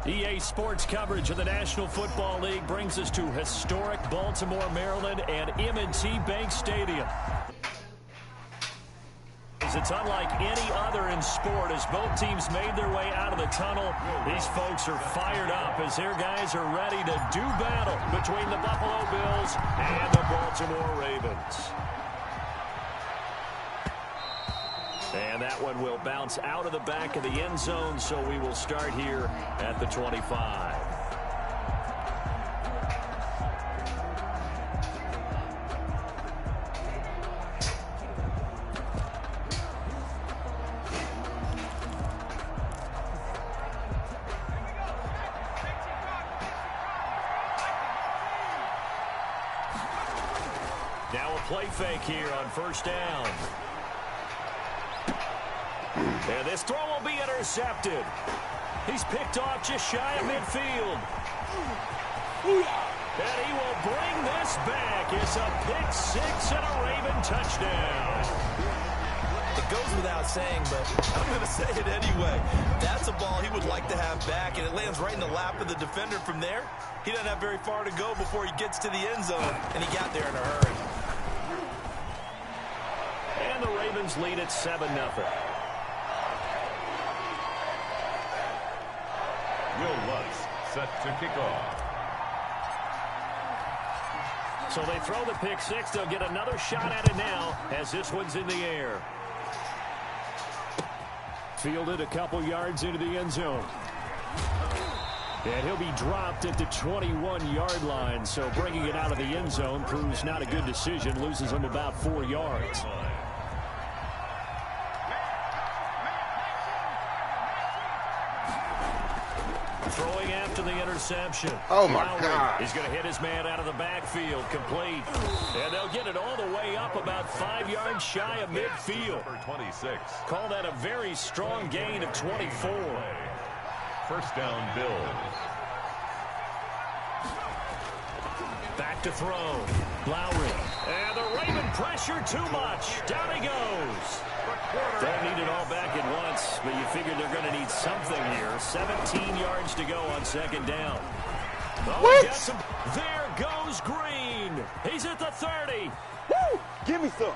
EA Sports coverage of the National Football League brings us to historic Baltimore, Maryland, and M&T Bank Stadium. It's unlike any other in sport as both teams made their way out of the tunnel. These folks are fired up as their guys are ready to do battle between the Buffalo Bills and the Baltimore Ravens. And that one will bounce out of the back of the end zone, so we will start here at the 25. Now a play fake here on first down. And this throw will be intercepted. He's picked off just shy of midfield. And he will bring this back. It's a pick six and a Raven touchdown. It goes without saying, but I'm going to say it anyway. That's a ball he would like to have back, and it lands right in the lap of the defender from there. He doesn't have very far to go before he gets to the end zone, and he got there in a hurry. And the Ravens lead at 7-0. Will Lutz set to kick off. So they throw the pick six. They'll get another shot at it now as this one's in the air. Fielded a couple yards into the end zone. And he'll be dropped at the 21-yard line. So bringing it out of the end zone proves not a good decision. Loses him about 4 yards. Throwing after the interception. Oh, my God. He's going to hit his man out of the backfield. Complete. And they'll get it all the way up about 5 yards shy of midfield. Number 26. Call that a very strong gain of 24. First down, Bills. Back to throw. Lowry. And the Raven pressure too much. Down he goes. Don't need it all back at once, but you figure they're going to need something here. 17 yards to go on second down. Oh, What? There goes Green. He's at the 30. Woo! Give me some.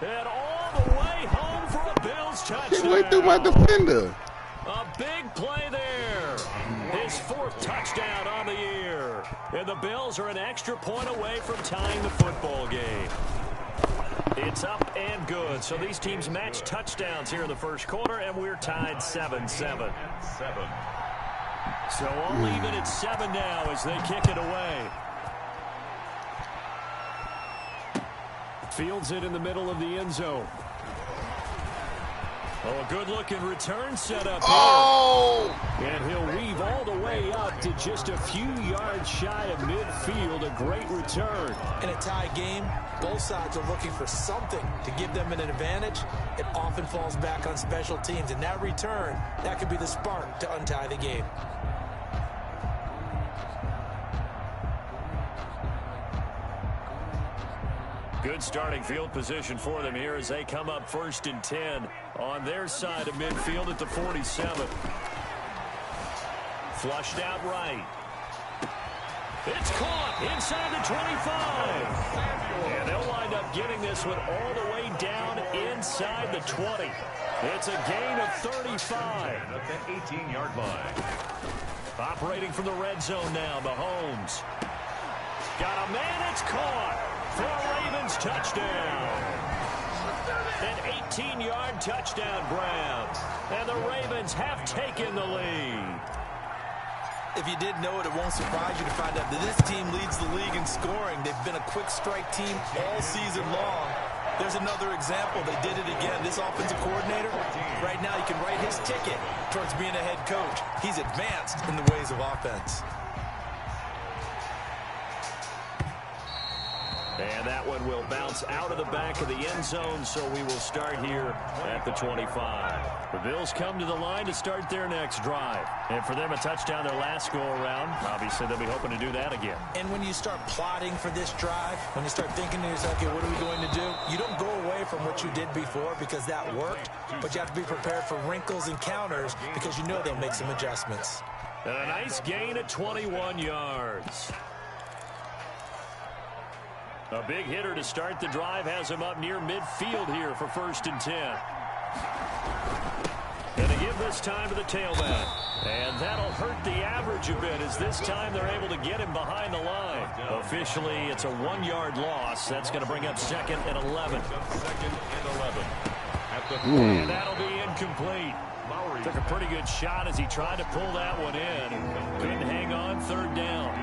And all the way home for a Bills touchdown. He went through my defender. A big play there. His fourth touchdown on the year. And the Bills are an extra point away from tying the football game. It's up and good. So these teams match touchdowns here in the first quarter, and we're tied 7-7. So all even at 7 now as they kick it away. Fields it in the middle of the end zone. Oh, a good-looking return set up here. Oh! And he'll weave all the way up to just a few yards shy of midfield. A great return. In a tie game, both sides are looking for something to give them an advantage. It often falls back on special teams. And that return, that could be the spark to untie the game. Good starting field position for them here as they come up 1st and 10 on their side of midfield at the 47. Flushed out right. It's caught inside the 25. And they'll wind up getting this one all the way down inside the 20. It's a gain of 35. At the 18-yard line. Operating from the red zone now, Mahomes. Got a man, it's caught. For a Ravens touchdown. An 18-yard touchdown grab. And the Ravens have taken the lead. If you didn't know it, it won't surprise you to find out that this team leads the league in scoring. They've been a quick strike team all season long. There's another example. They did it again. This offensive coordinator, right now, you can write his ticket towards being a head coach. He's advanced in the ways of offense. And that one will bounce out of the back of the end zone, so we will start here at the 25. The Bills come to the line to start their next drive. And for them, a touchdown their last go-around. Obviously, they'll be hoping to do that again. And when you start plotting for this drive, when you start thinking to yourself, okay, what are we going to do? You don't go away from what you did before because that worked, but you have to be prepared for wrinkles and counters because you know they'll make some adjustments. And a nice gain of 21 yards. A big hitter to start the drive has him up near midfield here for 1st and 10. And they give this time to the tailback. And that'll hurt the average a bit as this time they're able to get him behind the line. Officially, it's a 1-yard loss. That's going to bring up 2nd and 11. 2nd and 11. At the And that'll be incomplete. Took a pretty good shot as he tried to pull that one in. Couldn't hang on 3rd down.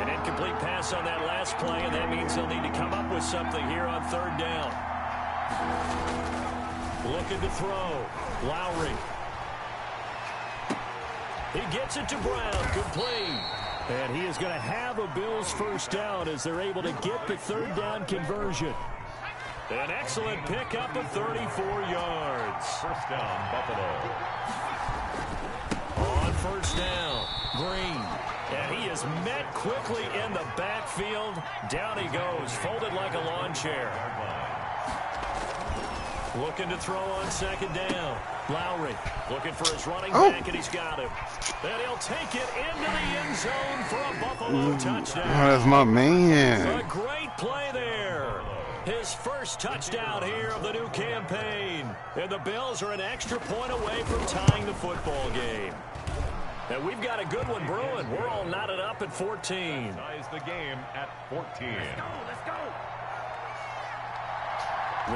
An incomplete pass on that last play, and that means they'll need to come up with something here on 3rd down. Looking to throw. Lowry. He gets it to Brown. Complete. And he is going to have a Bills 1st down as they're able to get the 3rd down conversion. An excellent pickup of 34 yards. 1st down, Buffalo. On 1st down, Green. And he is met quickly in the backfield. Down he goes, folded like a lawn chair. Looking to throw on 2nd down. Lowry looking for his running back, and he's got him. And he'll take it into the end zone for a Buffalo touchdown. Oh, that's my man. A great play there. His 1st touchdown here of the new campaign. And the Bills are an extra point away from tying the football game. And we've got a good one brewing. We're all knotted up at 14. Ties the game at 14. Let's go.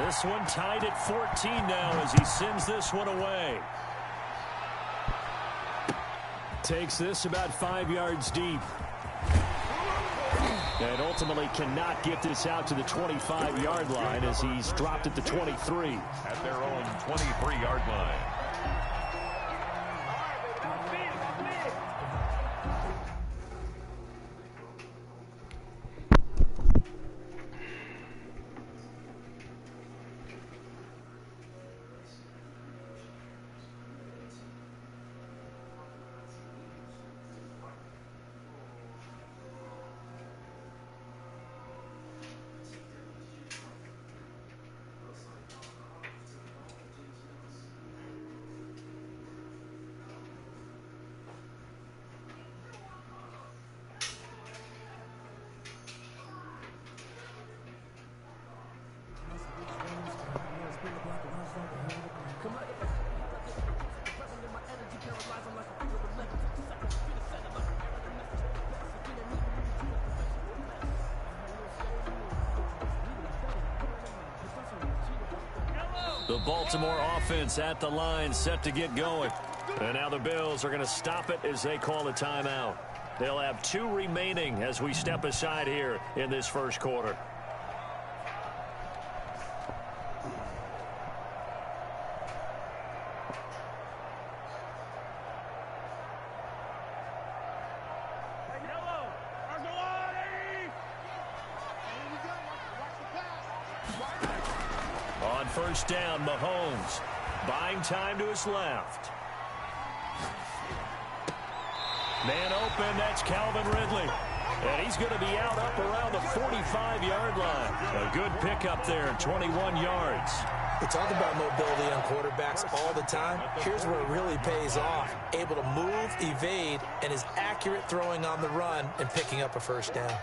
This one tied at 14 now as he sends this one away. Takes this about 5 yards deep. And ultimately cannot get this out to the 25-yard line as he's dropped at the 23. At their own 23-yard line. The Baltimore offense at the line, set to get going. And now the Bills are going to stop it as they call a timeout. They'll have 2 remaining as we step aside here in this 1st quarter. On 1st down, Mahomes buying time to his left. Man open, that's Calvin Ridley. And he's going to be out up around the 45-yard line. A good pickup there, 21 yards. We talk about mobility on quarterbacks all the time. Here's where it really pays off. Able to move, evade, and is accurate throwing on the run and picking up a 1st down.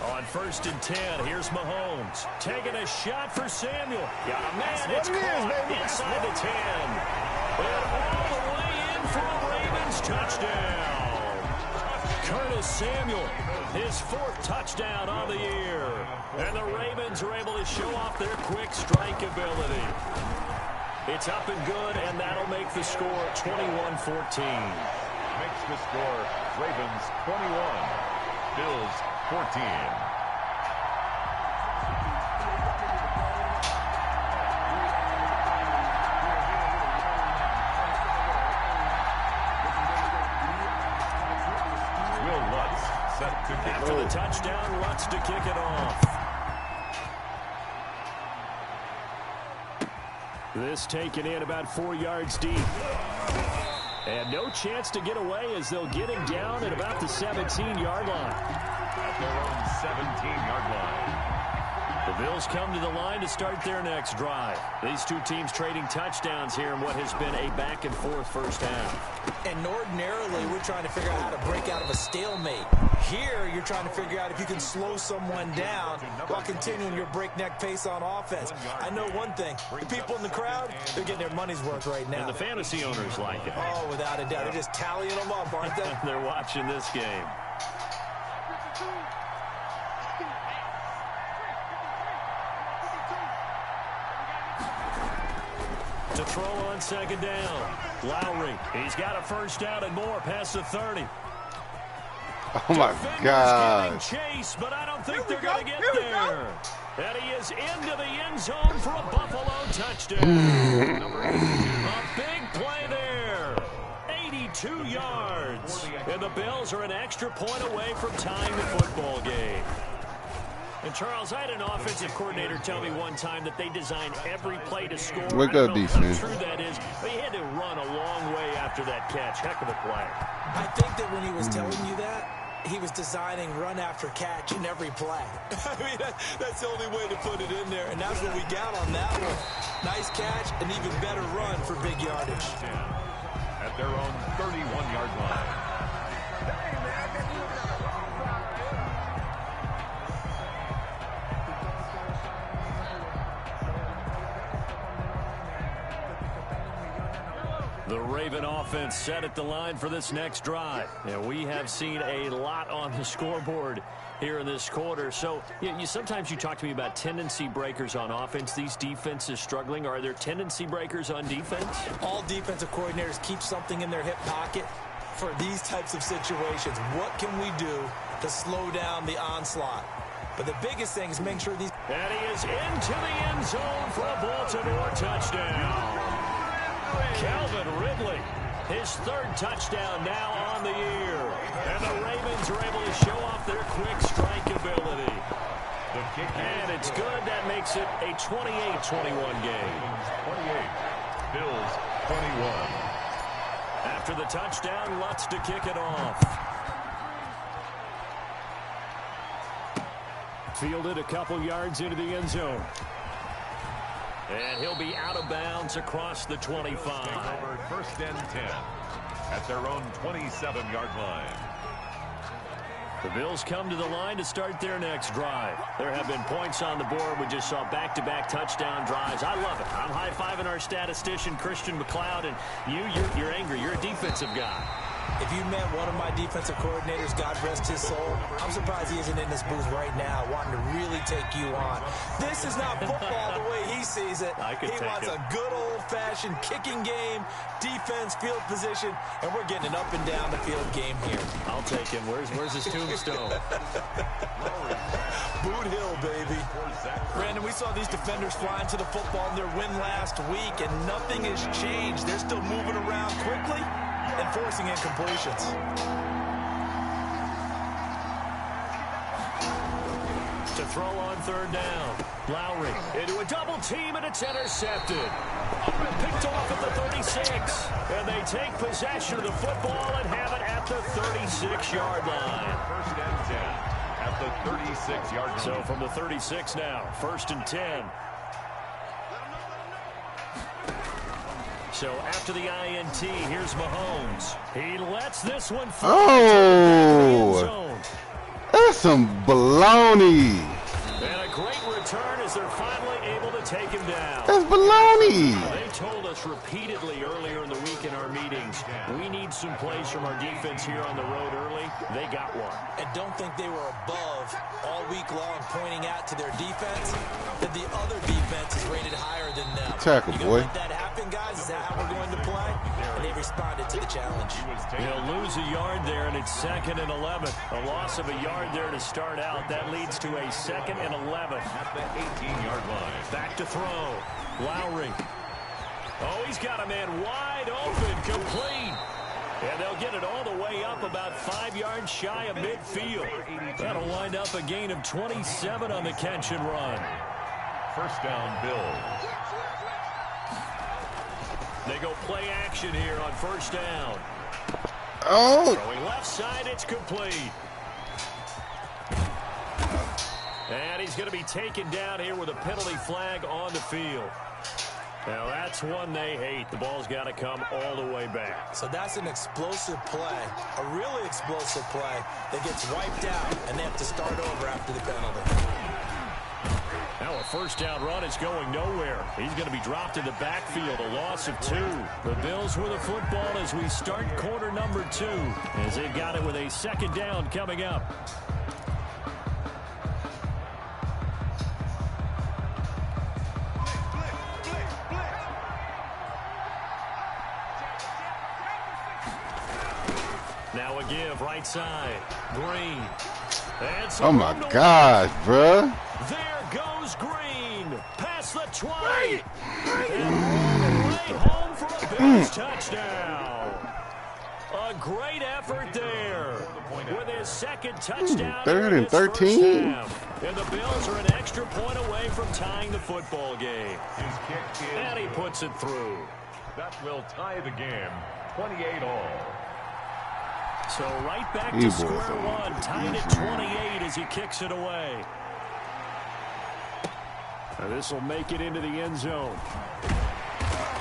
On 1st and 10, here's Mahomes. Taking a shot for Samuel. Got a man, it's caught inside the 10. And all the way in for a Ravens touchdown. Curtis Samuel, his 4th touchdown on the year. And the Ravens are able to show off their quick strike ability. It's up and good, and that'll make the score 21-14. Makes the score Ravens 21, Bills 14. Will Lutz set to kick After the touchdown, Lutz to kick it off. This taken in about 4 yards deep. And no chance to get away as they'll get him down at about the 17-yard line. at their own 17-yard line. The Bills come to the line to start their next drive. These two teams trading touchdowns here in what has been a back-and-forth first half. And ordinarily, we're trying to figure out how to break out of a stalemate. Here, you're trying to figure out if you can slow someone down while continuing your breakneck pace on offense. I know one thing. The people in the crowd, they're getting their money's worth right now. And the fantasy owners like it. Oh, without a doubt. They're just tallying them up, aren't they? They're watching this game. To throw on second down. Lowry, he's got a first down and more past the 30. Oh, my God. Chase, but I don't think they're going to get there. And he is into the end zone for a Buffalo touchdown. A big play there. 82 yards. And the Bills are an extra point away from tying the football game. And, Charles, I had an offensive coordinator tell me one time that they design every play to score. Wake up, defense. How true that is, but he had to run a long way after that catch. Heck of a play. I think that when he was telling you that, he was designing run after catch in every play. I mean, that's the only way to put it in there, and that's what we got on that one. Nice catch, an even better run for big yardage. At their own 31-yard line. The Raven offense set at the line for this next drive. And we have seen a lot on the scoreboard here in this quarter. So sometimes you talk to me about tendency breakers on offense. These defenses struggling. Are there tendency breakers on defense? All defensive coordinators keep something in their hip pocket for these types of situations. What can we do to slow down the onslaught? But the biggest thing is making sure these... And he is into the end zone for a Baltimore touchdown. Calvin Ridley, his third touchdown now on the year. And the Ravens are able to show off their quick strike ability. And it's good. That makes it a 28-21 game. 28. Bills 21. After the touchdown, Lutz to kick it off. Fielded a couple yards into the end zone. And he'll be out of bounds across the 25. Over first and 10 at their own 27-yard line. The Bills come to the line to start their next drive. There have been points on the board. We just saw back-to-back touchdown drives. I love it. I'm high-fiving our statistician, Christian McLeod, and you're angry. You're a defensive guy. If you met one of my defensive coordinators, God rest his soul, I'm surprised he isn't in this booth right now wanting to really take you on. This is not football the way he sees it. He wants a good old-fashioned kicking game, defense, field position, and we're getting an up-and-down-the-field game here. I'll take him. Where's his tombstone? Boot Hill, baby. Brandon, we saw these defenders flying to the football in their win last week, and nothing has changed. They're still moving around quickly and forcing incompletions. To throw on third down. Lowry into a double team, and it's intercepted. Picked off at the 36. And they take possession of the football and have it at the 36-yard line. First and 10 at the 36-yard line. So from the 36 now, first and 10. So after the INT, here's Mahomes. He lets this one fly. Oh, that's some baloney. And a great return as they're finally able to take him down. That's baloney. They told us repeatedly earlier in the week in our meetings, we need some plays from our defense here on the road early. They got one. And don't think they were above all week long pointing out to their defense that the other defense is rated higher than them. Tackle, you boy. Let that happen, guys? Is that how we're going to play? And they responded to the challenge. They'll lose a yard there, and it's 2nd and 11. A loss of a yard there to start out. That leads to a 2nd and 11. At the 18-yard line. Back to throw. Lowry. Oh, he's got a man wide open, complete. And they'll get it all the way up about 5 yards shy of midfield. That'll wind up a gain of 27 on the catch and run. First down, Bills. They go play action here on first down. Oh. Throwing left side, it's complete. And he's going to be taken down here with a penalty flag on the field. Now, that's one they hate. The ball's got to come all the way back. So that's an explosive play, a really explosive play that gets wiped out, and they have to start over after the penalty. Now a first down run is going nowhere. He's going to be dropped in the backfield, a loss of 2. The Bills with the football as we start quarter number 2, as they've got it with a second down coming up. Now a give, right side. Green. Oh, my God, bruh. There goes Green. Past the 20. And all the way home for a Bills touchdown. A great effort there. With his second touchdown. 3rd and 13. And the Bills are an extra point away from tying the football game. His kick is And he puts it through. That will tie the game, 28-all. So right back to square one, tied at 28 as he kicks it away. Now this will make it into the end zone.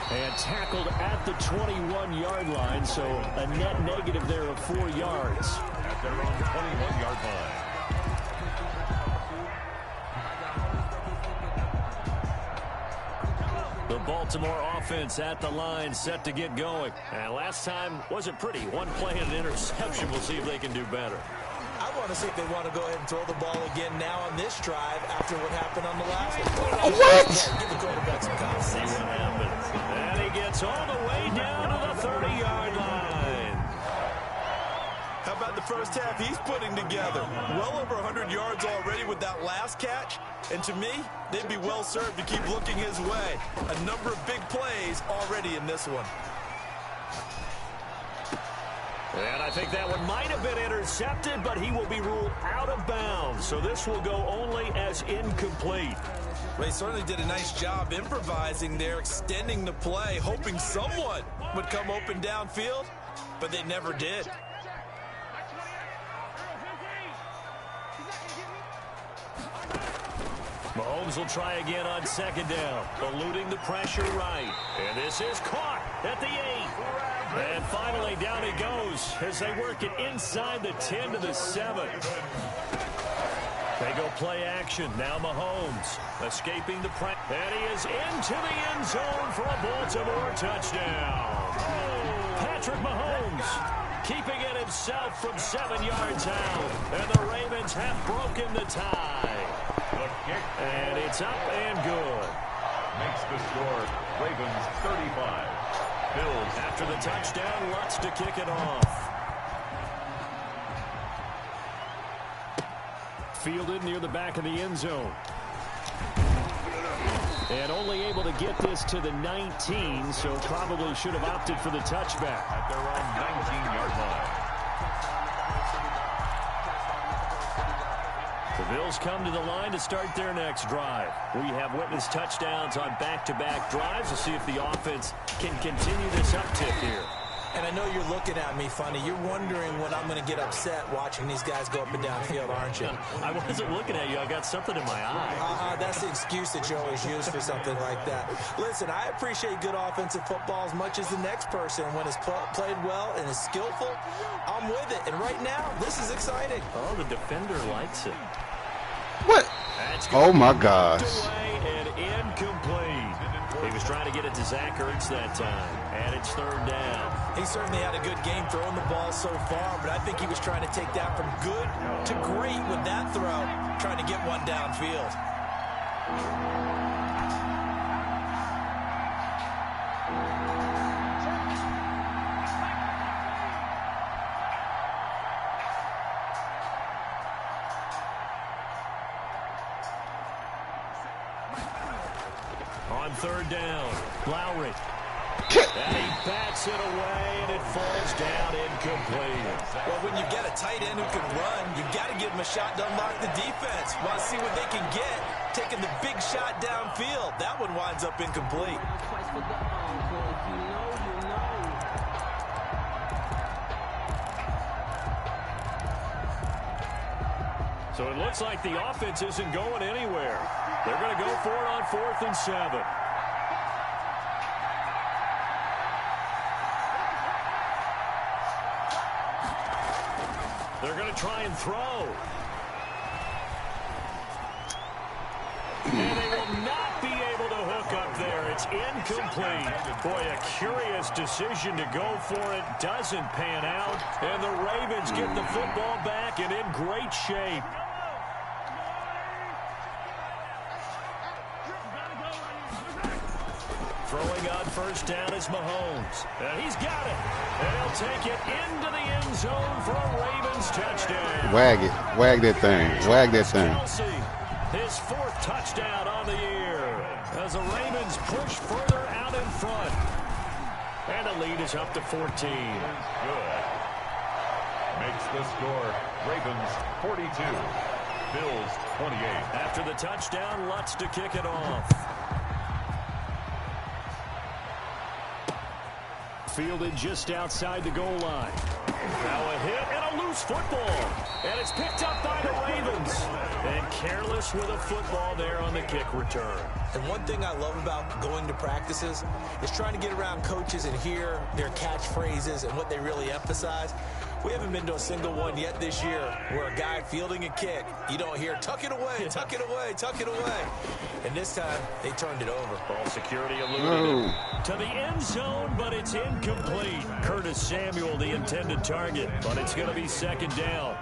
And tackled at the 21-yard line, so a net negative there of 4 yards. At their own 21-yard line. The Baltimore offense at the line, set to get going. And last time wasn't pretty. One play and an interception. We'll see if they can do better. I want to see if they want to go ahead and throw the ball again now on this drive after what happened on the last one. What? Give the quarterback some confidence. See what happens. And he gets all the way down to the 30-yard line. How about the first half he's putting together? Well over 100 yards already with that last catch. And to me, they'd be well served to keep looking his way. A number of big plays already in this one. And I think that one might have been intercepted, but he will be ruled out of bounds. So this will go only as incomplete. They certainly did a nice job improvising there, extending the play, hoping someone would come open downfield, but they never did. Mahomes will try again on second down, eluding the pressure right. And this is caught at the 8. And finally down he goes as they work it inside the 10 to the 7. They go play action. Now Mahomes escaping the pressure. And he is into the end zone for a Baltimore touchdown. Patrick Mahomes keeping it himself from 7 yards out. And the Ravens have broken the tie. And it's up and good. Makes the score Ravens 35. Bills After the touchdown, Lutz to kick it off. Fielded near the back of the end zone. And only able to get this to the 19, so probably should have opted for the touchback. at their own 19-yard line. The Bills come to the line to start their next drive. We have witnessed touchdowns on back-to-back drives. We'll see if the offense can continue this uptick here. And I know you're looking at me funny. You're wondering when I'm going to get upset watching these guys go up and down field, aren't you? I wasn't looking at you. I got something in my eye. That's the excuse that you always use for something like that. Listen, I appreciate good offensive football as much as the next person. When it's played well and is skillful, I'm with it. And right now, this is exciting. Oh, the defender likes it. What? Oh, my gosh. And incomplete. He was trying to get it to Zach Ertz that time. And it's third down. He certainly had a good game throwing the ball so far, but I think he was trying to take that from good to great with that throw, trying to get one downfield. On third down, Lowry. And he bats it away, and it falls down incomplete. Well, when you get a tight end who can run, you've got to give him a shot to unlock the defense. Want to see what they can get, taking the big shot downfield. That one winds up incomplete. So it looks like the offense isn't going anywhere. They're going to go for it on 4th and 7. They're going to try and throw. And they will not be able to hook up there. It's incomplete. Boy, a curious decision to go for it. Doesn't pan out. And the Ravens get the football back and in great shape. Throwing on 1st down is Mahomes. And he's got it. And he'll take it into the end zone for a Ravens touchdown. Wag it. Wag that thing. Wag that thing. Kelce, his 4th touchdown on the year as the Ravens push further out in front. And the lead is up to 14. Good. Makes the score Ravens 42, Bills 28. After the touchdown, Lutz to kick it off. Fielded just outside the goal line. Now a hit and a loose football. And it's picked up by the Ravens. And careless with a football there on the kick return. And one thing I love about going to practices is trying to get around coaches and hear their catchphrases and what they really emphasize. We haven't been to a single one yet this year where a guy fielding a kick, you don't hear, tuck it away, tuck it away, tuck it away. And this time, they turned it over. Ball security eluded to the end zone, but it's incomplete. Curtis Samuel, the intended target, but it's going to be 2nd down.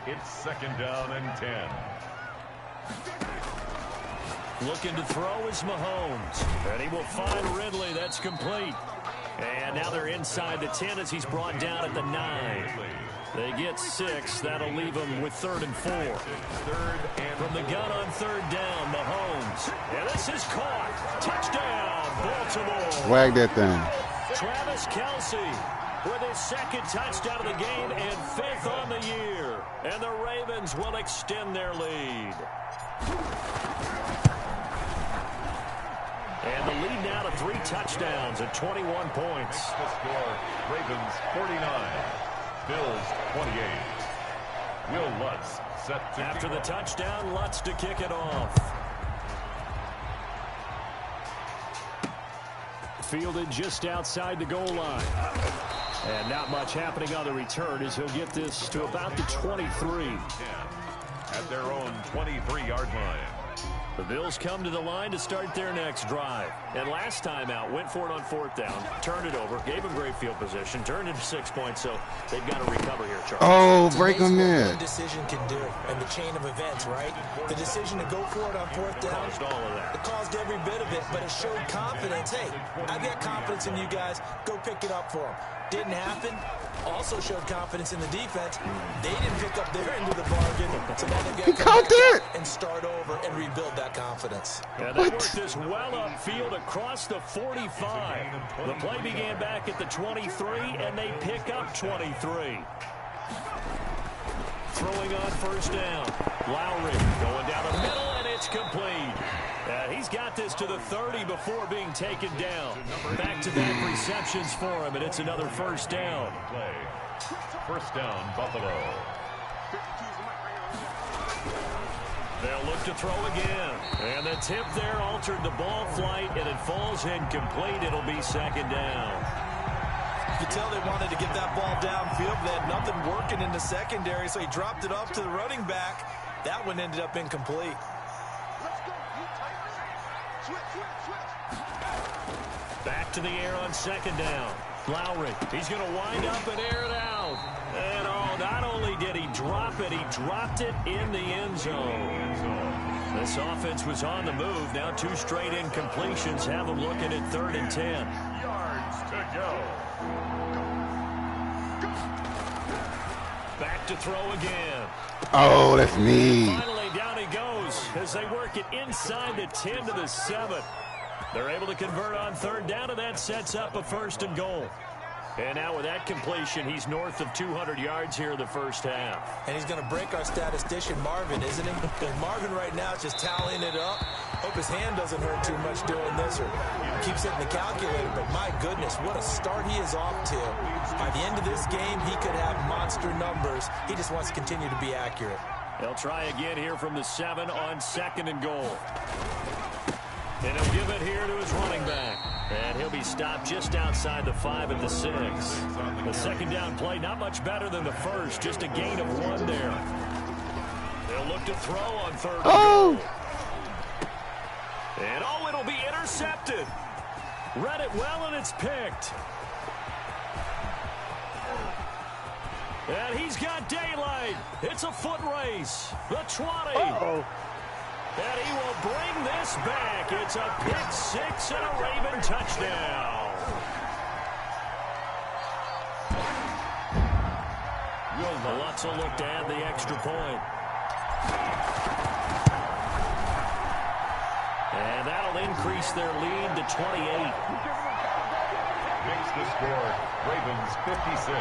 It's 2nd down and 10. Looking to throw is Mahomes. And he will find Ridley. That's complete. And now they're inside the 10 as he's brought down at the 9. They get 6. That'll leave them with 3rd and 4. From the gun on 3rd down, Mahomes. And this is caught. Touchdown, Baltimore. Wag that thing. Travis Kelce with his 2nd touchdown of the game and 5th on the year. And the Ravens will extend their lead. And the lead now to 3 touchdowns at 21 points. The score, Ravens 49, Bills 28. Will Lutz set to After the touchdown, Lutz to kick it off. Fielded just outside the goal line. And not much happening on the return as he'll get this to about the 23. At their own 23-yard line. The Bills come to the line to start their next drive. And last time out, went for it on 4th down, turned it over, gave them great field position, turned it to 6 points, so they've got to recover here, Charles. Oh, break them in. One decision can do, and the chain of events, right? The decision to go for it on 4th down. Caused all of that. It caused every bit of it, but it showed confidence. Hey, I've got confidence in you guys. Go pick it up for them. Didn't happen. Also showed confidence in the defense. They didn't pick up their end of the bargain, so now they've got to come back and start over and rebuild that confidence. Yeah, they worked this well upfield across the 45. The play began back at the 23, and they pick up 23. Throwing on 1st down. Lowry going down the middle, and it's complete. He's got this to the 30 before being taken down. Back-to-back receptions for him, and it's another 1st down. 1st down, Buffalo. They'll look to throw again. And the tip there altered the ball flight, and it falls incomplete. It'll be 2nd down. You could tell they wanted to get that ball downfield. They had nothing working in the secondary, so he dropped it off to the running back. That one ended up incomplete. Back to the air on 2nd down. Lowry, he's going to wind up and air it out. And oh, not only did he drop it, he dropped it in the end zone. This offense was on the move. Now 2 straight incompletions have them looking at 3rd and 10. Yards to go. Back to throw again. Oh, that's me. Finally, down he goes as they work it inside the 10 to the 7. They're able to convert on 3rd down, and that sets up a 1st and goal. And now with that completion, he's north of 200 yards here in the 1st half. And he's going to break our statistician, Marvin, isn't he? Because Marvin right now is just tallying it up. Hope his hand doesn't hurt too much doing this or keeps hitting the calculator. But my goodness, what a start he is off to. By the end of this game, he could have monster numbers. He just wants to continue to be accurate. They'll try again here from the 7 on 2nd and goal. And he'll give it here to his running back. And he'll be stopped just outside the 5 at the 6. The second down play, not much better than the first. Just a gain of 1 there. They'll look to throw on 3rd and goal. And it'll be intercepted. Read it well, and it's picked. And he's got daylight. It's a foot race. The 20. And he will bring this back. It's a pick 6 and a Raven touchdown. Lutz will look to add the extra point. And that'll increase their lead to 28. Makes the score Ravens 56.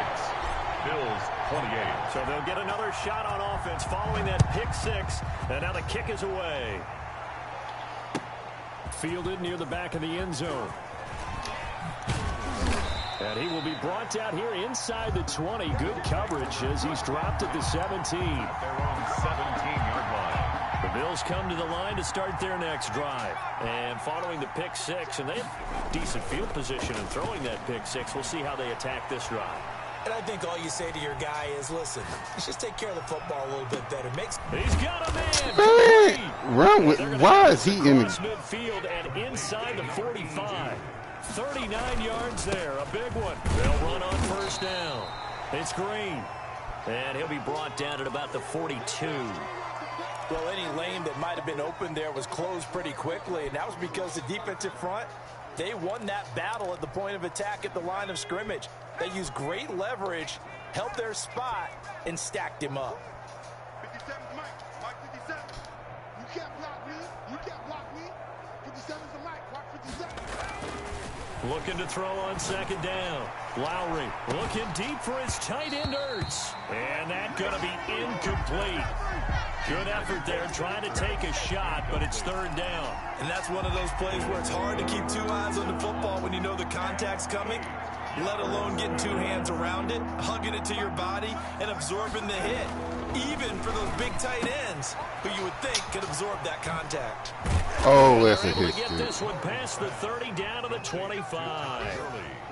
Bills 28. So they'll get another shot on offense following that pick 6. And now the kick is away. Fielded near the back of the end zone. And he will be brought down here inside the 20. Good coverage as he's dropped at the 17. At their own 17-yard line. The Bills come to the line to start their next drive. And following the pick 6, and they have decent field position in throwing that pick 6. We'll see how they attack this drive. And I think all you say to your guy is, listen, let's just take care of the football a little bit better. He's got a man. Run with, why is he in midfield and inside the 45? 39 yards there, a big one. They'll run on 1st down. It's Green. And he'll be brought down at about the 42. Well, any lane that might have been open there was closed pretty quickly, and that was because the defensive front, they won that battle at the point of attack at the line of scrimmage. They used great leverage, held their spot, and stacked him up. 57 is Mike. Mike 57. You can't block me. You can't block me. 57 is Mike. Mike 57. Looking to throw on 2nd down. Lowry looking deep for his tight end Ertz. And that's going to be incomplete. Good effort there trying to take a shot, but it's 3rd down. And that's one of those plays where it's hard to keep 2 eyes on the football when you know the contact's coming, let alone getting 2 hands around it, hugging it to your body, and absorbing the hit. Even for those big tight ends who you would think could absorb that contact. Oh, that's a able to hit. get this one past the 30 down to the 25.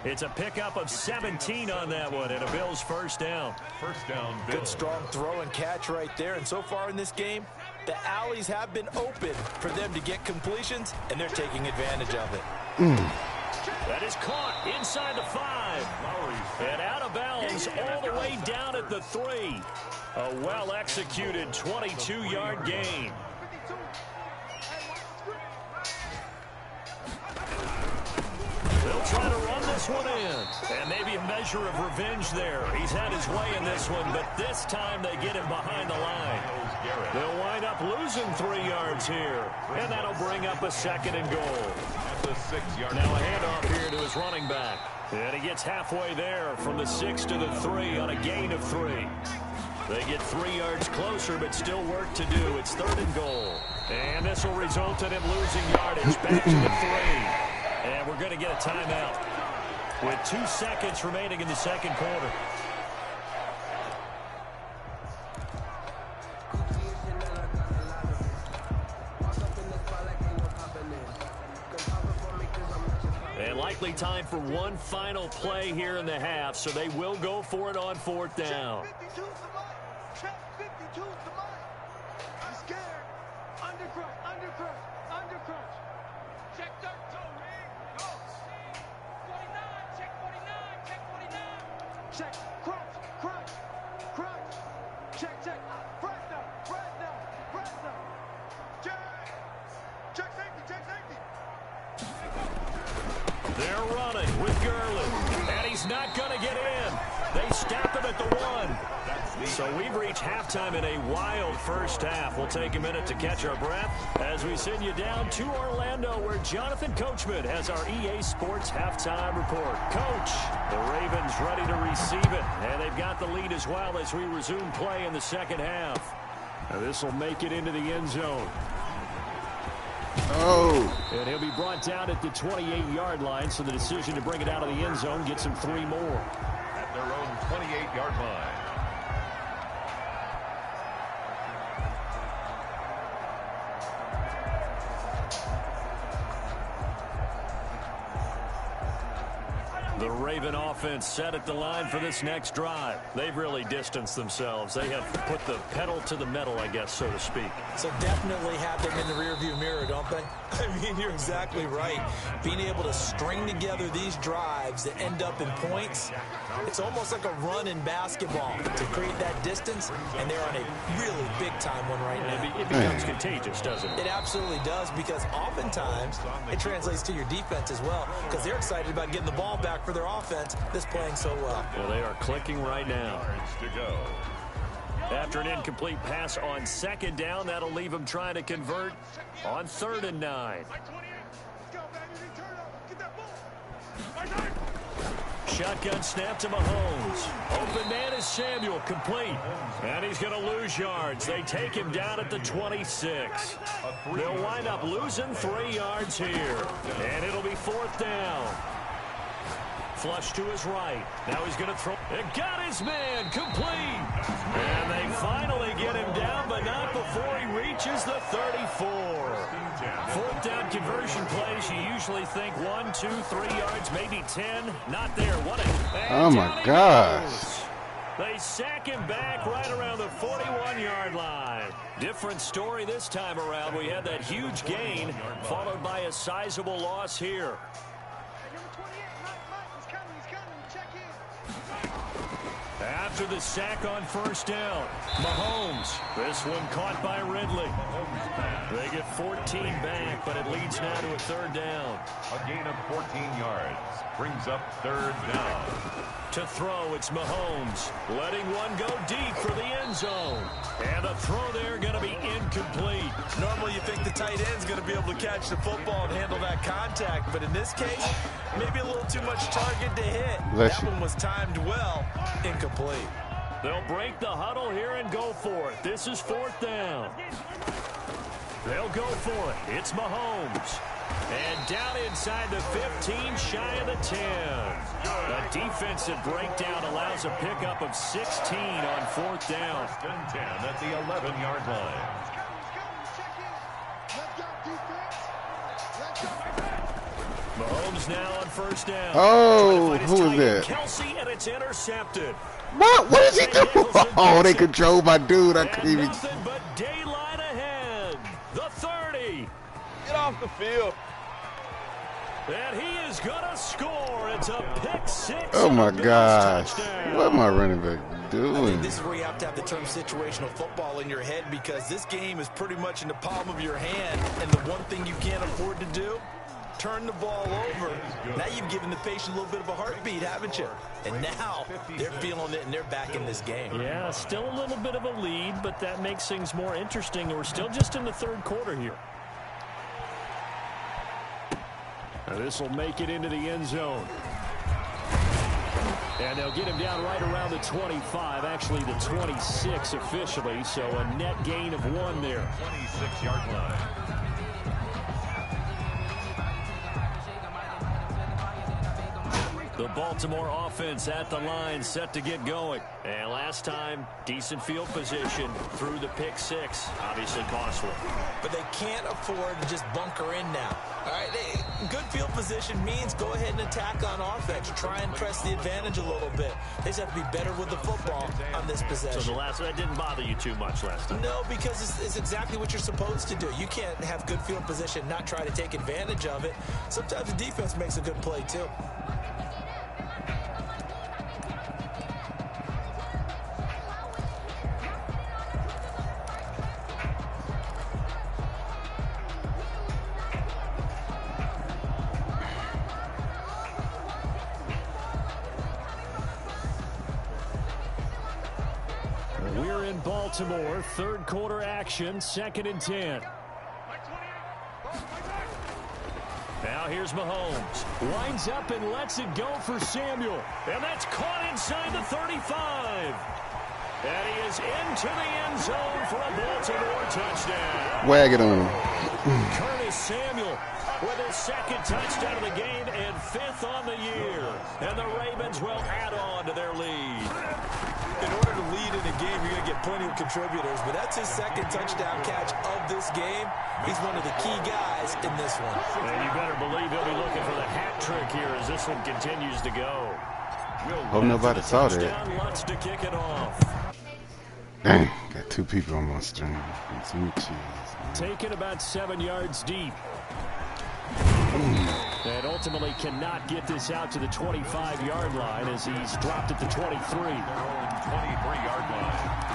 It's a pickup of 17 on that one and a Bills 1st down. 1st down, Bills. Good strong throw and catch right there. And so far in this game, the alleys have been open for them to get completions, and they're taking advantage of it. That is caught inside the 5. And out of bounds all the way down at the 3. A well-executed 22-yard gain. They'll try to run this one in. And maybe a measure of revenge there. He's had his way in this one, but this time they get him behind the line. They'll wind up losing 3 yards here. And that'll bring up a 2nd and goal. The 6-yard Now a handoff here to his running back. And he gets halfway there from the 6 to the 3 on a gain of 3. They get 3 yards closer, but still work to do. It's 3rd and goal. And this will result in him losing yardage back to the 3. And we're going to get a timeout with 2 seconds remaining in the 2nd quarter. And likely time for one final play here in the half, so they will go for it on 4th down. Check 52 to Mike. He's scared. Undercrush, undercrush, undercrush. Check 13. Go. 49, check 49, check 49. Check, crunch, crunch, crunch. Check, check. Press down, press down, press down. Check. Check safety, check safety. They're running with Gurley, and he's not going to get in. They stop him at the 1. So we've reached halftime in a wild first half. We'll take a minute to catch our breath as we send you down to Orlando, where Jonathan Coachman has our EA Sports halftime report. Coach, the Ravens ready to receive it, and they've got the lead as well as we resume play in the 2nd half. Now this will make it into the end zone. Oh. And he'll be brought down at the 28-yard line, so the decision to bring it out of the end zone gets him 3 more. At their own 28-yard line. The Raven offense set at the line for this next drive. They've really distanced themselves. They have put the pedal to the metal, I guess, so to speak. So definitely have them in the rearview mirror, don't they? I mean, you're exactly right. Being able to string together these drives that end up in points, it's almost like a run in basketball to create that distance, and they're on a really big-time one right now. It becomes contagious, doesn't it? It absolutely does, because oftentimes it translates to your defense as well, because they're excited about getting the ball back for their offense that's playing so well. Well, they are clicking right now. To go. After an incomplete pass on second down, that'll leave them trying to convert on 3rd and 9. Shotgun snap to Mahomes. Open man is Samuel, complete. And he's going to lose yards. They take him down at the 26. They'll wind up losing 3 yards here. And it'll be 4th down. Flush to his right. Now he's going to throw. It got his man, complete. And they finally get him down, but not before he reaches the 34. 4th down conversion plays, you usually think 1, 2, 3 yards, maybe 10. Not there. What a... Oh, my gosh. They sack him back right around the 41-yard line. Different story this time around. We had that huge gain, followed by a sizable loss here. After the sack on 1st down, Mahomes. This one caught by Ridley. They get 14 back, but it leads now to a 3rd down. A gain of 14 yards brings up 3rd down. To throw, it's Mahomes. Letting one go deep for the end zone. And the throw there going to be incomplete. Normally you think the tight end's going to be able to catch the football and handle that contact, but in this case, maybe a little too much target to hit. That one was timed well. Incomplete. They'll break the huddle here and go for it. This is 4th down. They'll go for it. It's Mahomes. And down inside the 15, shy of the 10. A defensive breakdown allows a pickup of 16 on 4th down. 10 at the 11-yard line. Mahomes now on 1st down. Oh, who is that? Kelsey, and it's intercepted. What is he doing? Oh, they control my dude. I couldn't even. Nothing but daylight ahead. The 30. Get off the field. And he is going to score. It's a pick 6. Oh, my gosh. What am I running back I think doing? this is where you have to have the term situational football in your head, because this game is pretty much in the palm of your hand, and the one thing you can't afford to do, turn the ball over. Now you've given the patient a little bit of a heartbeat, haven't you? And now they're feeling it, and they're back in this game. Yeah, still a little bit of a lead, but that makes things more interesting. We're still just in the 3rd quarter here. This will make it into the end zone. And they'll get him down right around the 25, actually the 26 officially, so a net gain of 1 there. 26-yard line. The Baltimore offense at the line, set to get going. And last time, decent field position through the pick 6. Obviously costly. But they can't afford to just bunker in now. All right, good field position means go ahead and attack on offense. Try and press the advantage a little bit. They just have to be better with the football on this possession. So that didn't bother you too much last time? No, because it's exactly what you're supposed to do. You can't have good field position, not try to take advantage of it. Sometimes the defense makes a good play, too. We're in Baltimore, 3rd quarter action, 2nd and 10. Now here's Mahomes. Winds up and lets it go for Samuel. And that's caught inside the 35. And he is into the end zone for a Baltimore touchdown. Wag it on him. Curtis Samuel with his 2nd touchdown of the game and 5th on the year. And the Ravens will add on to their lead. In order to lead in a game, you're going to get plenty of contributors, but that's his second touchdown catch of this game. He's one of the key guys in this one. And you better believe he'll be looking for the hat trick here as this one continues to go. Hope nobody saw that. Lutz to kick it off. Dang, got 2 people on my stream. Some cheese. Taken about 7 yards deep. And ultimately cannot get this out to the 25-yard line as he's dropped at the 23. Their own 23-yard line.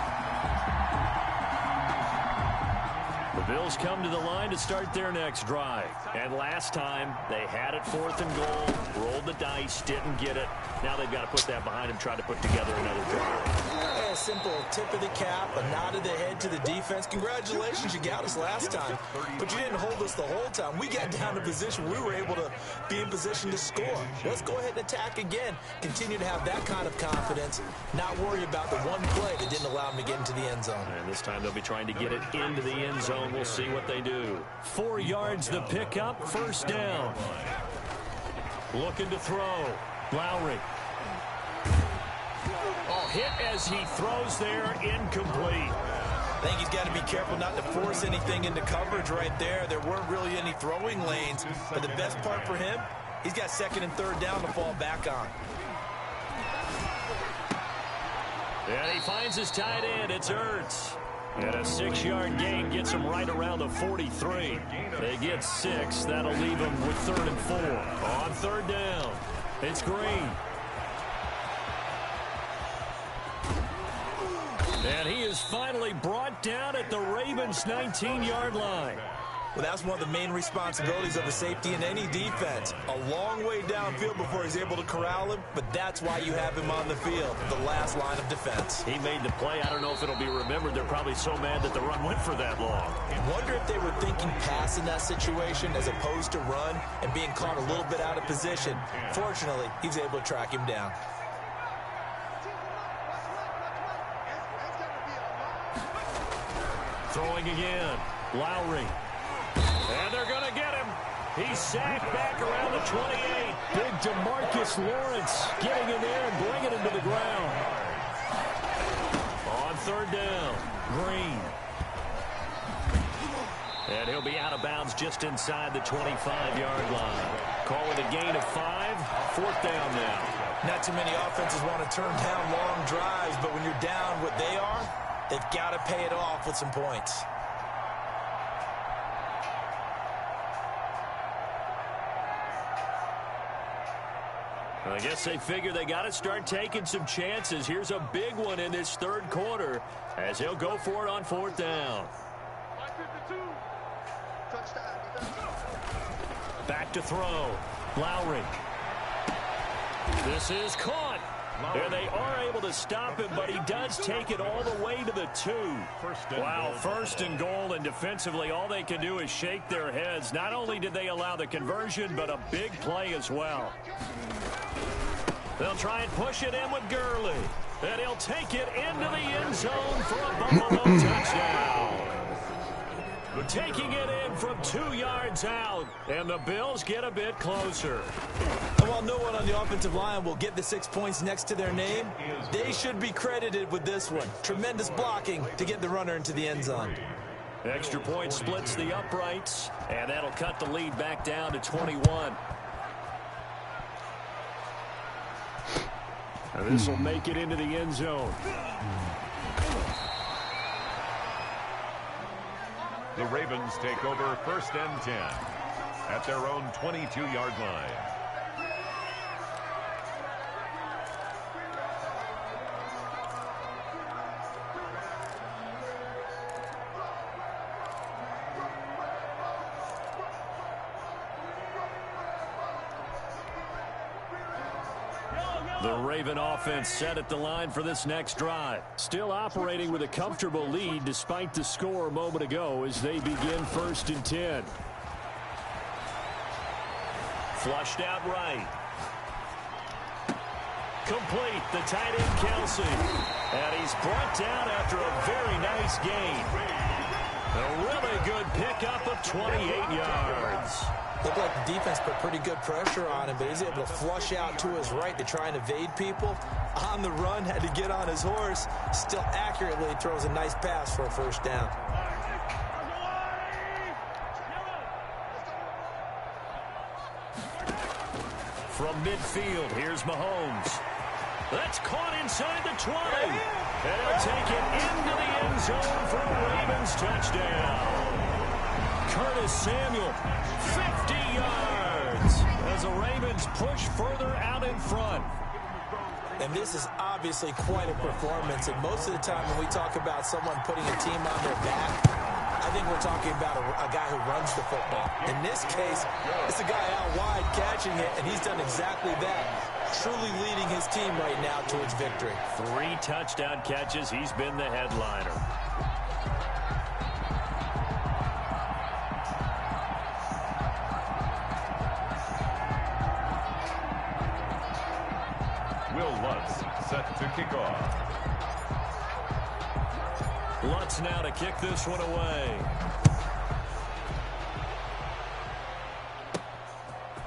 The Bills come to the line to start their next drive. And last time, they had it 4th and goal, rolled the dice, didn't get it. Now they've got to put that behind them, try to put together another drive. A simple tip of the cap, a nod of the head to the defense. Congratulations, you got us last time, but you didn't hold us the whole time. We got down to position. We were able to be in position to score. Let's go ahead and attack again. Continue to have that kind of confidence, not worry about the one play that didn't allow them to get into the end zone. And this time they'll be trying to get it into the end zone. We'll see what they do. 4 yards the pickup, 1st down. Looking to throw. Lowry. Oh, hit as he throws there, incomplete. I think he's got to be careful not to force anything into coverage right there. There weren't really any throwing lanes, but the best part for him, he's got 2nd and 3rd down to fall back on. And he finds his tight end. It's Ertz. And a 6-yard gain gets him right around the 43. They get 6. That'll leave him with 3rd and 4. On 3rd down, it's Green. And he is finally brought down at the Ravens' 19-yard line. Well, that's one of the main responsibilities of a safety in any defense. A long way downfield before he's able to corral him, but that's why you have him on the field, the last line of defense. He made the play. I don't know if it'll be remembered. They're probably so mad that the run went for that long. I wonder if they were thinking pass in that situation as opposed to run and being caught a little bit out of position. Fortunately, he's able to track him down. Throwing again. Lowry. And they're going to get him. He's sacked back around the 28. Big DeMarcus Lawrence getting in there and bringing him to the ground. On 3rd down, Green. And he'll be out of bounds just inside the 25-yard line. Call it a gain of 5. 4th down now. Not too many offenses want to turn down long drives, but when you're down what they are, they've got to pay it off with some points. I guess they figure they got to start taking some chances. Here's a big one in this 3rd quarter as he'll go for it on 4th down. Back to throw. Lowry. This is caught. And they are able to stop him, but he does take it all the way to the 2. Wow, 1st and goal, and defensively all they can do is shake their heads. Not only did they allow the conversion, but a big play as well. They'll try and push it in with Gurley. And he'll take it into the end zone for a Buffalo touchdown. Taking it in from 2 yards out. And the Bills get a bit closer. And while no one on the offensive line will get the 6 points next to their name, they should be credited with this one. Tremendous blocking to get the runner into the end zone. Extra point splits the uprights. And that'll cut the lead back down to 21. And this will make it into the end zone. The Ravens take over 1st and 10 at their own 22-yard line. The Raven offense set at the line for this next drive. Still operating with a comfortable lead despite the score a moment ago as they begin 1st and 10. Flushed out right. Complete. The tight end, Kelsey. And he's brought down after a very nice gain. A really good pickup of 28 yards. Looked like the defense put pretty good pressure on him, but he's able to flush out to his right to try and evade people. On the run, had to get on his horse. Still accurately throws a nice pass for a first down. From midfield, here's Mahomes. That's caught inside the 20. And he'll take it into the end zone for a Ravens touchdown. Curtis Samuel, 50 yards as the Ravens push further out in front. And this is obviously quite a performance. And most of the time when we talk about someone putting a team on their back, I think we're talking about a guy who runs the football. In this case, it's a guy out wide catching it, and he's done exactly that, truly leading his team right now towards victory. 3 touchdown catches. He's been the headliner. Will Lutz set to kick off. Lutz now to kick this one away.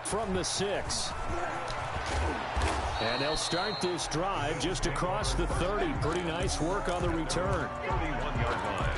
From the 6. And they'll start this drive just across the 30. Pretty nice work on the return. 31-yard line.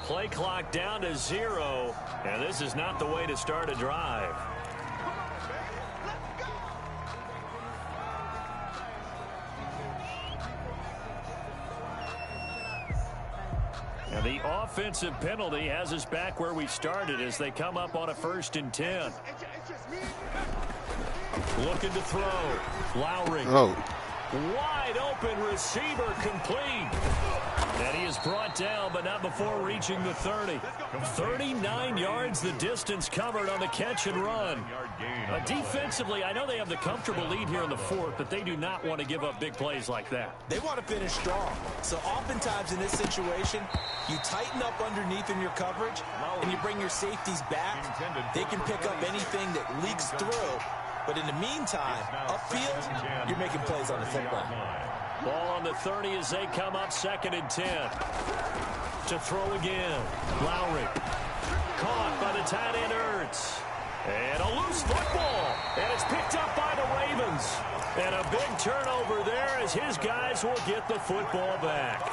Play clock down to 0, and this is not the way to start a drive. And the offensive penalty has us back where we started as they come up on a 1st and 10. Looking to throw. Lowry. Oh. Wide open receiver complete. And he is brought down, but not before reaching the 30. 39 yards the distance covered on the catch and run. Defensively, I know they have the comfortable lead here in the 4th, but they do not want to give up big plays like that. They want to finish strong. So oftentimes in this situation, you tighten up underneath in your coverage, and you bring your safeties back. They can pick up anything that leaks through. But in the meantime, upfield, you're making plays on the football. Ball on the 30 as they come up 2nd and 10. To throw again. Lowry. Caught by the tight end Ertz. And a loose football. And it's picked up by the Ravens. And a big turnover there as his guys will get the football back.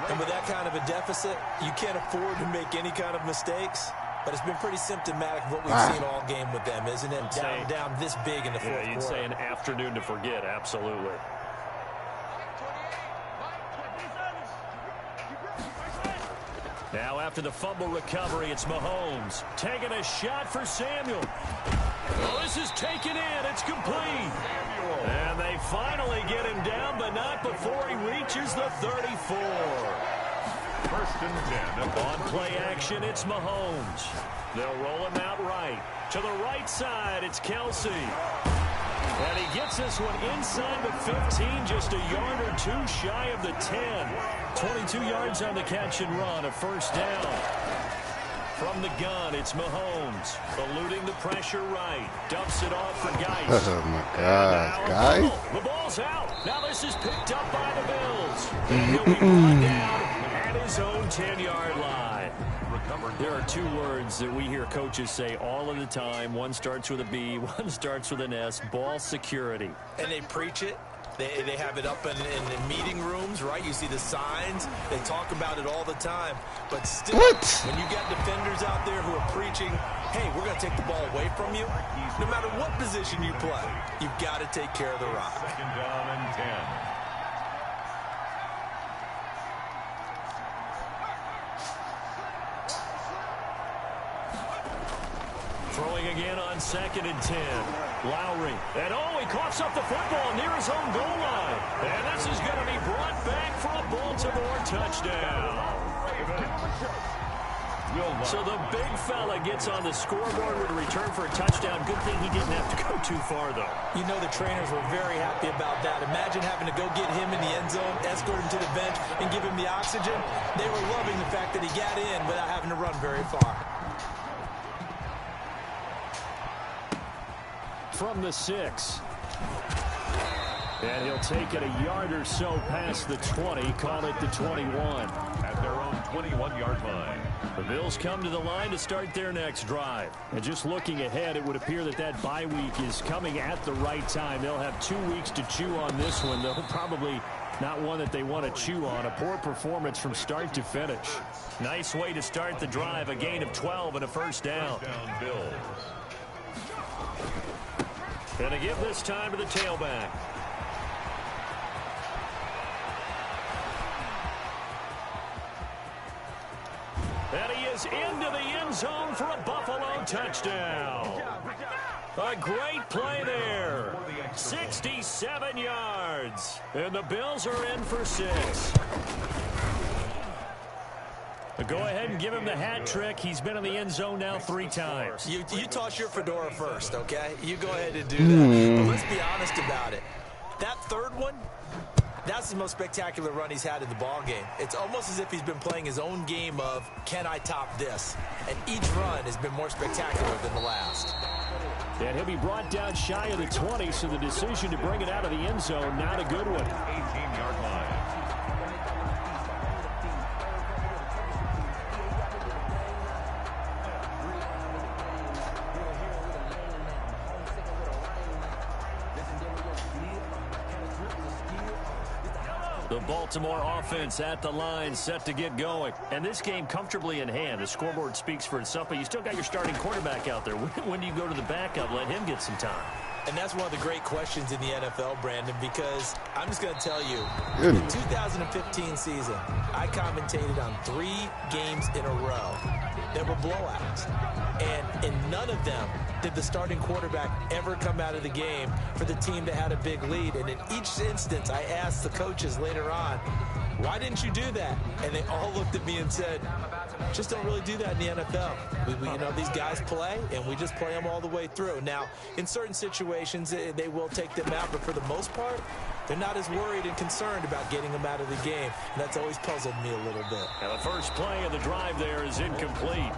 And with that kind of a deficit, you can't afford to make any kind of mistakes. But it's been pretty symptomatic of what we've seen all game with them, isn't it? Down this big in the 4th quarter. Yeah, you'd say an afternoon to forget, absolutely. Now after the fumble recovery, it's Mahomes. Taking a shot for Samuel. Oh, this is taken in. It's complete. And they finally get him down, but not before he reaches the 34. 1st and 10. On play action, it's Mahomes. They'll roll him out right. To the right side, it's Kelsey. And he gets this one inside the 15, just a yard or 2 shy of the 10. 22 yards on the catch and run, a 1st down. From the gun, it's Mahomes. Eluding the pressure right. Dumps it off for Geis. Oh, my God. Guys? The ball's out. Now this is picked up by the Bills. He'll be brought down at his own 10-yard line. There are 2 words that we hear coaches say all of the time. One starts with a B, one starts with an S. Ball security. And they preach it. They have it up in the meeting rooms, right? You see the signs. They talk about it all the time. But still, when you got defenders out there who are preaching, hey, we're going to take the ball away from you, no matter what position you play, you've got to take care of the rock. 2nd down and 10. Throwing throwing again on 2nd and 10. Lowry. And he coughs up the football near his own goal line. And this is going to be brought back for a Baltimore touchdown. So the big fella gets on the scoreboard with a return for a touchdown. Good thing he didn't have to go too far, though. You know the trainers were very happy about that. Imagine having to go get him in the end zone, escort him to the bench, and give him the oxygen. They were loving the fact that he got in without having to run very far. From the 6. And he'll take it a yard or so past the 20, call it the 21. At their own 21-yard line. The Bills come to the line to start their next drive. And just looking ahead, it would appear that that bye week is coming at the right time. They'll have 2 weeks to chew on this one, though probably not one that they want to chew on. A poor performance from start to finish. Nice way to start the drive, a gain of 12 and a first down. First down, Bills. And to give this time to the tailback. And he is into the end zone for a Buffalo touchdown. A great play there. 67 yards. And the Bills are in for 6. Go ahead and give him the hat trick. He's been in the end zone now 3 times. You toss your fedora first, okay? You go ahead and do that. But let's be honest about it. That third one, that's the most spectacular run he's had in the ball game. It's almost as if he's been playing his own game of, can I top this? And each run has been more spectacular than the last. And he'll be brought down shy of the 20, so the decision to bring it out of the end zone, not a good one. 18-yard line. The Baltimore offense at the line, set to get going. And this game comfortably in hand. The scoreboard speaks for itself, but you still got your starting quarterback out there. When do you go to the backup? Let him get some time. And that's one of the great questions in the NFL, Brandon, because I'm just going to tell you, the 2015 season, I commentated on 3 games in a row that were blowouts. And in none of them did the starting quarterback ever come out of the game for the team that had a big lead. And in each instance, I asked the coaches later on, why didn't you do that? And they all looked at me and said, just don't really do that in the NFL. You know, these guys play, and we just play them all the way through. Now, in certain situations, they will take them out, but for the most part, they're not as worried and concerned about getting them out of the game. And that's always puzzled me a little bit. Now the first play of the drive there is incomplete.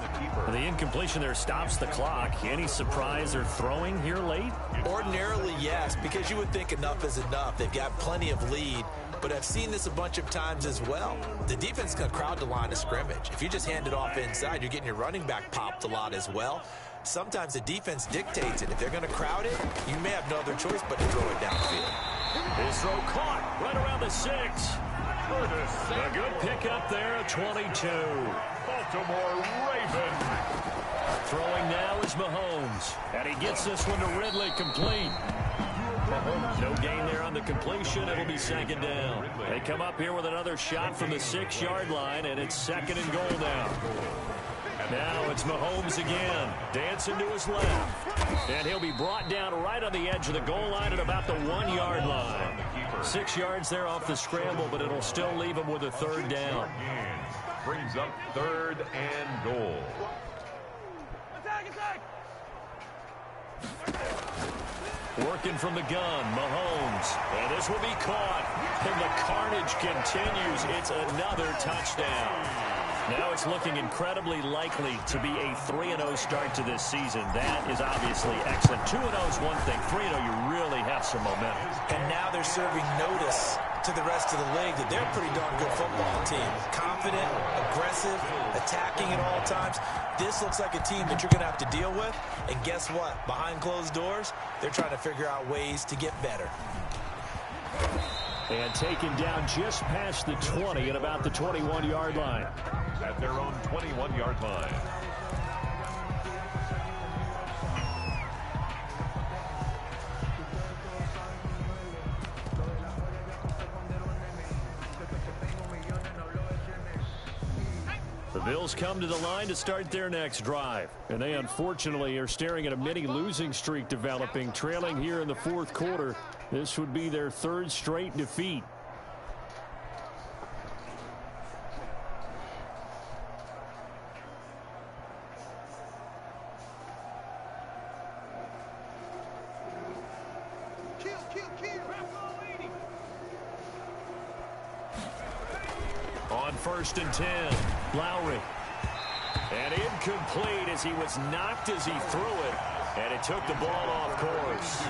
The incompletion there stops the clock. Any surprise they're throwing here late? Ordinarily, yes, because you would think enough is enough. They've got plenty of lead. But I've seen this a bunch of times as well. The defense is going to crowd the line of scrimmage. If you just hand it off inside, you're getting your running back popped a lot as well. Sometimes the defense dictates it. If they're going to crowd it, you may have no other choice but to throw it downfield. His throw caught right around the 6. A good pickup there at 22. Baltimore Ravens. Throwing now is Mahomes. And he gets this one to Ridley complete. No gain there on the completion. It'll be 2nd down. They come up here with another shot from the 6-yard line, and it's 2nd and goal now. Now it's Mahomes again, dancing to his left. And he'll be brought down right on the edge of the goal line at about the 1-yard line. 6 yards there off the scramble, but it'll still leave him with a 3rd down. Brings up 3rd and goal. Working from the gun, Mahomes. And this will be caught. And the carnage continues. It's another touchdown. Now it's looking incredibly likely to be a 3-0 start to this season. That is obviously excellent. 2-0 is one thing. 3-0, you really have some momentum. And now they're serving notice to the rest of the league that they're a pretty darn good football team. Confident, aggressive, attacking at all times. This looks like a team that you're going to have to deal with. And guess what? Behind closed doors, they're trying to figure out ways to get better. And taken down just past the 20 at about the 21-yard line. At their own 21-yard line. The Bills come to the line to start their next drive. And they unfortunately are staring at a mini losing streak developing, trailing here in the fourth quarter. This would be their third straight defeat. On 1st and 10, Lowry. And incomplete as he was knocked as he threw it. And it took the ball off course.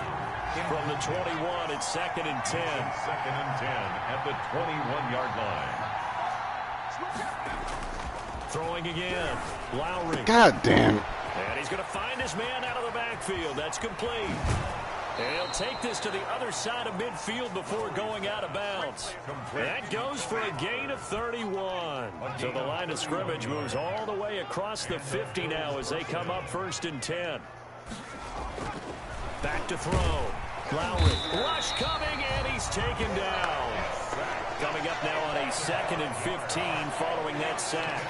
From the 21, it's 2nd and 10. 2nd and 10 at the 21-yard line. Throwing again, Lowry. God damn it. And he's going to find his man out of the backfield. That's complete. And he'll take this to the other side of midfield before going out of bounds. That goes for a gain of 31. So the line of scrimmage moves all the way across the 50 now as they come up 1st and 10. Back to throw. Lowry. Rush coming, and he's taken down. Coming up now on a 2nd and 15 following that sack.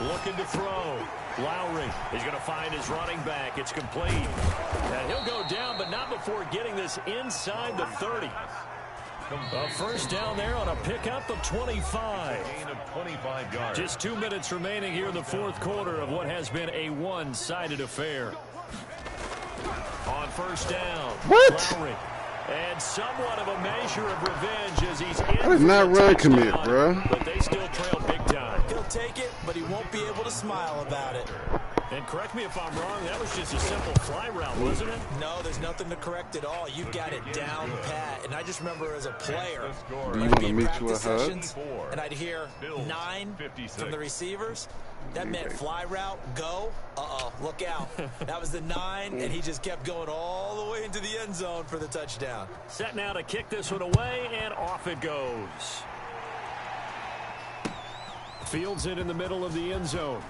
Looking to throw. Lowry is going to find his running back. It's complete. And he'll go down, but not before getting this inside the 30. A first down there on a pickup of 25. Gain of 25 yards. Just 2 minutes remaining here in the fourth quarter of what has been a one-sided affair. On 1st down. What? Lowry. And somewhat of a measure of revenge as he's in. I did not run commit, bro. But they still trail big time. He'll take it, but he won't be able to smile about it. And correct me if I'm wrong, that was just a simple fly route, wasn't it? No, there's nothing to correct at all. You got it down pat. And I just remember as a player, Do you I'd want be to in meet you a practice hug? sessions, and I'd hear 9 from the receivers. That meant fly route, go. Look out. That was the 9, and he just kept going all the way into the end zone for the touchdown. Set now to kick this one away, and off it goes. Fields it in the middle of the end zone.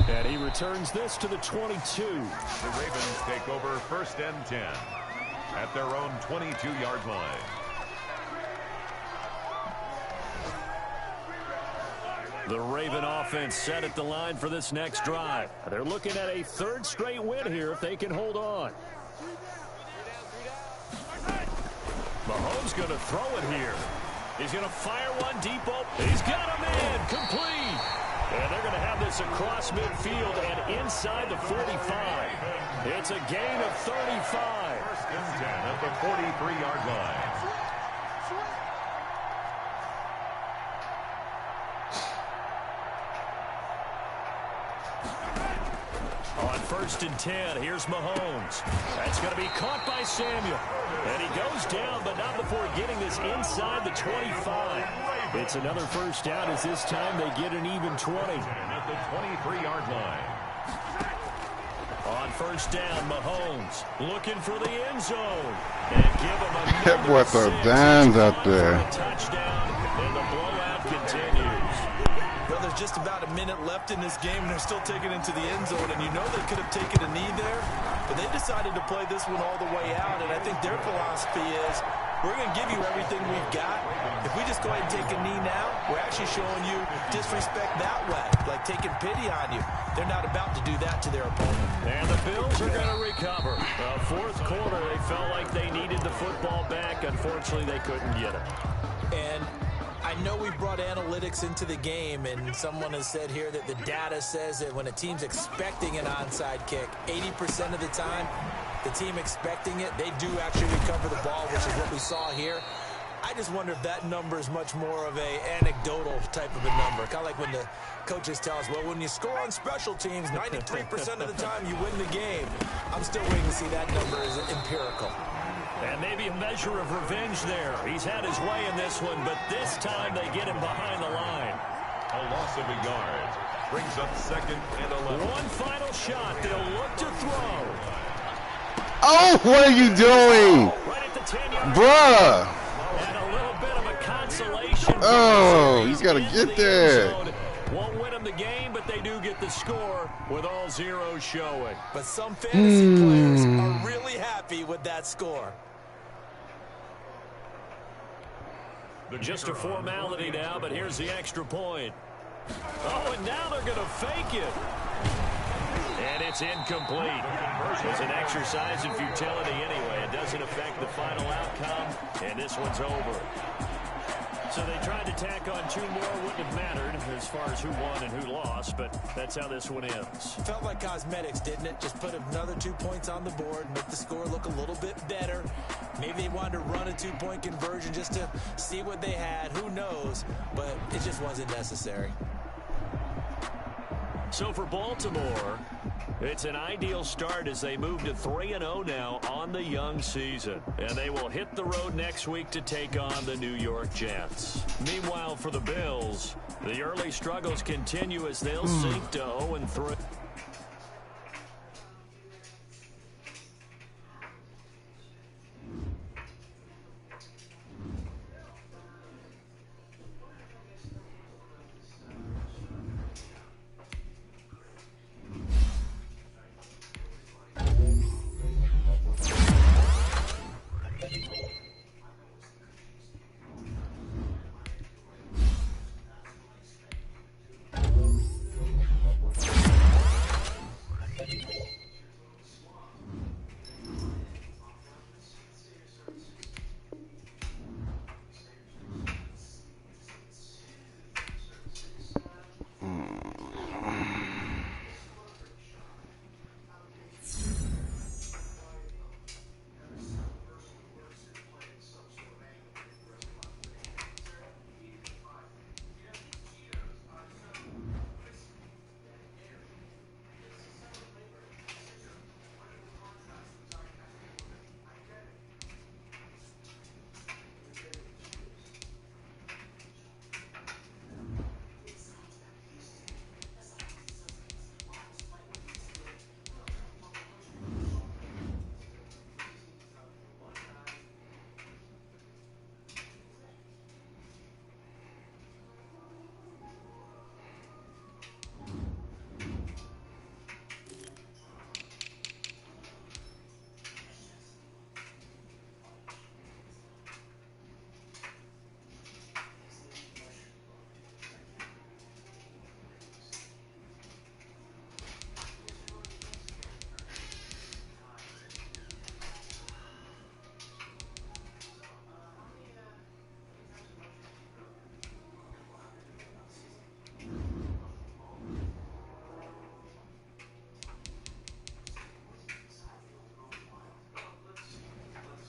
And he returns this to the 22. The Ravens take over 1st and 10 at their own 22-yard line. The Raven offense set at the line for this next drive. They're looking at a 3rd straight win here if they can hold on. Mahomes going to throw it here. He's going to fire one deep open. He's got him in. Complete. And they're going to have this across midfield and inside the 45. It's a gain of 35. 1st and 10 at the 43-yard line. On 1st and 10, here's Mahomes. That's going to be caught by Samuel. And he goes down, but not before getting this inside the 25. It's another first down as this time they get an even 20. At the 23-yard line. On 1st down, Mahomes looking for the end zone. And give him another That boy throw 6. dimes out For there. a touchdown, and the blowout continues. Well, there's just about a minute left in this game, and they're still taking it to the end zone. And you know they could have taken a knee there, but they decided to play this one all the way out. And I think their philosophy is, we're going to give you everything we've got. If we just go ahead and take a knee now, we're actually showing you disrespect that way, like taking pity on you. They're not about to do that to their opponent. And the Bills are going to recover. Fourth quarter, they felt like they needed the football back. Unfortunately, they couldn't get it. And I know we brought analytics into the game, and someone has said here that the data says that when a team's expecting an onside kick, 80% of the time, the team expecting it, they do actually recover the ball, which is what we saw here. I just wonder if that number is much more of a anecdotal type of a number. Kind of like when the coaches tell us, well, when you score on special teams, 93% of the time you win the game. I'm still waiting to see that number as empirical. And maybe a measure of revenge there. He's had his way in this one, but this time they get him behind the line. A loss of a yard brings up 2nd and 11. One final shot. They'll look to throw. Oh, what are you doing? Right at the 10-yard. Bruh. And a little bit of a consolation. Oh, you He's got to into get the there. end zone. Won't win them the game, but they do get the score with all zeros showing. But some fantasy players are really happy with that score. Just a formality now, but here's the extra point. Oh, and now they're going to fake it. And it's incomplete. It's an exercise in futility anyway. It doesn't affect the final outcome, and this one's over. So they tried to tack on 2 more. Wouldn't have mattered as far as who won and who lost, but that's how this one ends. Felt like cosmetics, didn't it? Just put another 2 points on the board, make the score look a little bit better. Maybe they wanted to run a 2-point conversion just to see what they had. Who knows? But it just wasn't necessary. So for Baltimore, it's an ideal start as they move to 3-0 now on the young season. And they will hit the road next week to take on the New York Jets. Meanwhile, for the Bills, the early struggles continue as they'll sink to 0-3.